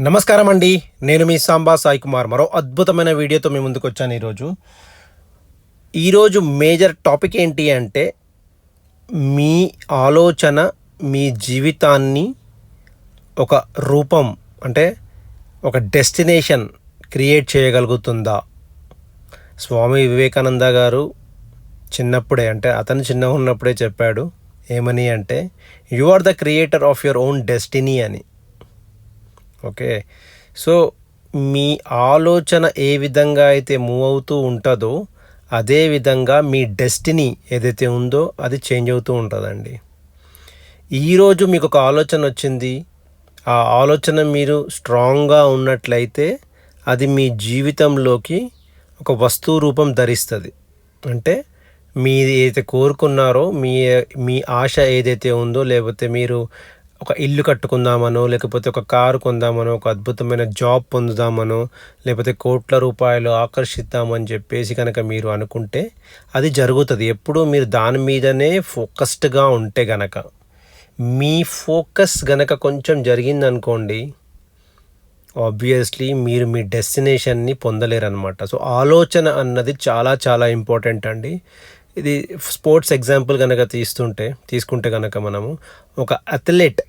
నమస్కారం అండి. నేను మీ సాంబా సాయి కుమార్. మరో అద్భుతమైన వీడియోతో మీ ముందుకు వచ్చాను ఈరోజు మేజర్ టాపిక్ ఏంటి అంటే, మీ ఆలోచన మీ జీవితాన్ని ఒక రూపం అంటే ఒక డెస్టినేషన్ క్రియేట్ చేయగలుగుతుందా? స్వామి వివేకానంద గారు చిన్నప్పుడే అంటే అతను చిన్నగా ఉన్నప్పుడే చెప్పాడు. ఏమని అంటే, you are the creator of your own destiny అని. ఓకే. సో మీ ఆలోచన ఏ విధంగా అయితే మూవ్ అవుతూ ఉంటుందో అదే విధంగా మీ డెస్టినీ ఏదైతే ఉందో అది చేంజ్ అవుతూ ఉంటుందండి. ఈరోజు మీకు ఒక ఆలోచన వచ్చింది, ఆ ఆలోచన మీరు స్ట్రాంగ్గా ఉన్నట్లయితే అది మీ జీవితంలోకి ఒక వస్తువు రూపం ధరిస్తుంది. అంటే మీరు ఏదైతే కోరుకున్నారో మీ మీ ఆశ ఏదైతే ఉందో, లేకపోతే మీరు ఒక ఇల్లు కట్టుకుందామనో, లేకపోతే ఒక కారు కొందామనో, ఒక అద్భుతమైన జాబ్ పొందుదామనో, లేకపోతే కోట్ల రూపాయలు ఆకర్షిద్దామని చెప్పేసి కనుక మీరు అనుకుంటే అది జరుగుతుంది. ఎప్పుడు మీరు దాని మీదనే ఫోకస్డ్గా ఉంటే గనక, మీ ఫోకస్ గనక కొంచెం జరిగిందనుకోండి, ఆబ్వియస్లీ మీరు మీ డెస్టినేషన్ని పొందలేరనమాట. సో ఆలోచన అన్నది చాలా చాలా ఇంపార్టెంట్ అండి. ఇది స్పోర్ట్స్ ఎగ్జాంపుల్ కనుక తీసుకుంటే కనుక మనము ఒక అథ్లెట్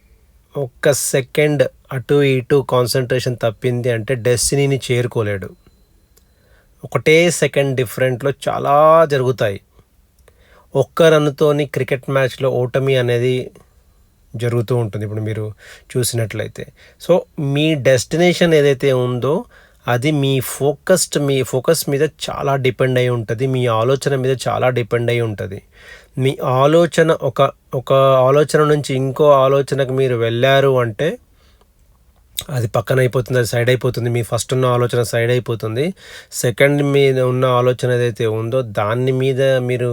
ఒక్క సెకండ్ అటు ఇటు కాన్సన్ట్రేషన్ తప్పింది అంటే డెస్టినీని చేరుకోలేడు. ఒకటే సెకండ్ డిఫరెంట్లో చాలా జరుగుతాయి. ఒక్క రన్నుతోని క్రికెట్ మ్యాచ్లో ఓటమి అనేది జరుగుతూ ఉంటుంది ఇప్పుడు మీరు చూసినట్లయితే. సో మీ డెస్టినేషన్ ఏదైతే ఉందో అది మీ ఫోకస్ మీద చాలా డిపెండ్ అయి ఉంటుంది. మీ ఆలోచన మీద చాలా డిపెండ్ అయి ఉంటుంది. మీ ఆలోచన ఒక ఆలోచన నుంచి ఇంకో ఆలోచనకు మీరు వెళ్ళారు అంటే అది పక్కన అయిపోతుంది, అది సైడ్ అయిపోతుంది. మీ ఫస్ట్ ఉన్న ఆలోచన సైడ్ అయిపోతుంది. సెకండ్ మీద ఉన్న ఆలోచన ఏదైతే ఉందో దాని మీద మీరు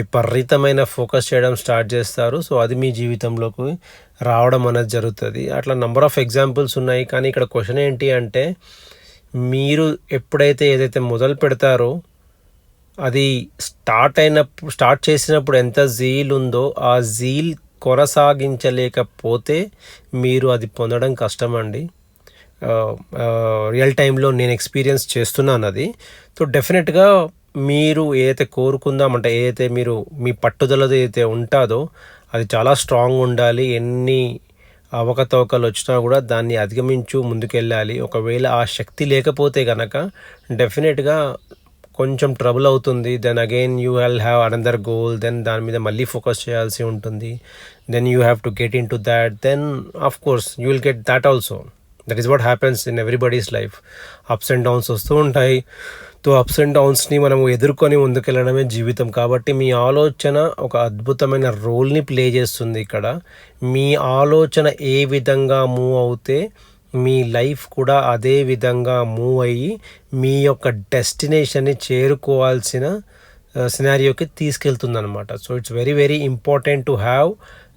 విపరీతమైన ఫోకస్ చేయడం స్టార్ట్ చేస్తారు. సో అది మీ జీవితంలోకి రావడం అనేది జరుగుతుంది. అట్లా నెంబర్ ఆఫ్ ఎగ్జాంపుల్స్ ఉన్నాయి. కానీ ఇక్కడ క్వశ్చన్ ఏంటి అంటే, మీరు ఎప్పుడైతే ఏదైతే మొదలు పెడతారో అది స్టార్ట్ చేసినప్పుడు ఎంత జీల్ ఉందో ఆ జీల్ కొనసాగించలేకపోతే మీరు అది పొందడం కష్టం అండి. రియల్ టైంలో నేను ఎక్స్పీరియన్స్ చేస్తున్నాను అది. సో డెఫినెట్గా మీరు ఏదైతే కోరుకుందామంటే, ఏదైతే మీరు మీ పట్టుదలది ఏదైతే ఉంటుందో అది చాలా స్ట్రాంగ్ ఉండాలి. ఎన్ని అవకతవకలు వచ్చినా కూడా దాన్ని అధిగమించు ముందుకెళ్ళాలి. ఒకవేళ ఆ శక్తి లేకపోతే కనుక డెఫినెట్గా కొంచెం ట్రబుల్ అవుతుంది. Then again you will have another goal. Then దాని మీద మళ్ళీ ఫోకస్ చేయాల్సి ఉంటుంది. Then you have to get into that. Then of course you will get that also. That is what happens in everybody's life. Ups and downs వస్తూ ఉంటాయి. తో ups and డౌన్స్ని మనం ఎదుర్కొని ముందుకెళ్ళడమే జీవితం. కాబట్టి మీ ఆలోచన ఒక అద్భుతమైన రోల్ని ప్లే చేస్తుంది ఇక్కడ. మీ ఆలోచన ఏ విధంగా మూవ్ అవుతే మీ లైఫ్ కూడా అదే విధంగా మూవ్ అయ్యి మీ యొక్క డెస్టినేషన్ని చేరుకోవాల్సిన సినారియోకి తీసుకెళ్తుందనమాట. So it's very very important to have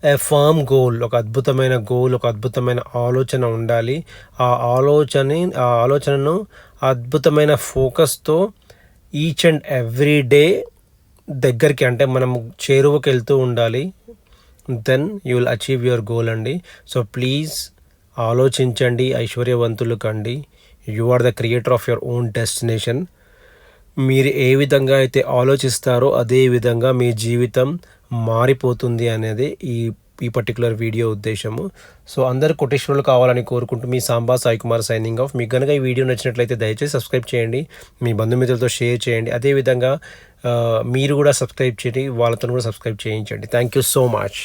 a firm goal. ఒక అద్భుతమైన గోల్, ఒక అద్భుతమైన ఆలోచన ఉండాలి. ఆ ఆలోచనను అద్భుతమైన ఫోకస్తో ఈచ్ అండ్ ఎవ్రీ డే దగ్గరికి అంటే మనం చేరువకి వెళ్తూ ఉండాలి. Then you will achieve your goal అండి. సో ప్లీజ్ ఆలోచించండి, ఐశ్వర్యవంతులు కండి. You are the creator of your own destination. మీరు ఏ విధంగా అయితే ఆలోచిస్తారో అదే విధంగా మీ జీవితం మారిపోతుంది అనేది ఈ పర్టికులర్ వీడియో ఉద్దేశము. సో అందరు కోటేశ్వరులు కావాలని కోరుకుంటూ మీ సాంబా సాయి కుమార్ సైనింగ్ ఆఫ్. మీకు కనుక ఈ వీడియో నచ్చినట్లయితే దయచేసి సబ్స్క్రైబ్ చేయండి, మీ బంధుమిత్రులతో షేర్ చేయండి. అదేవిధంగా మీరు కూడా సబ్స్క్రైబ్ చేయండి, వాళ్ళతో కూడా సబ్స్క్రైబ్ చేయించండి. Thank you so much.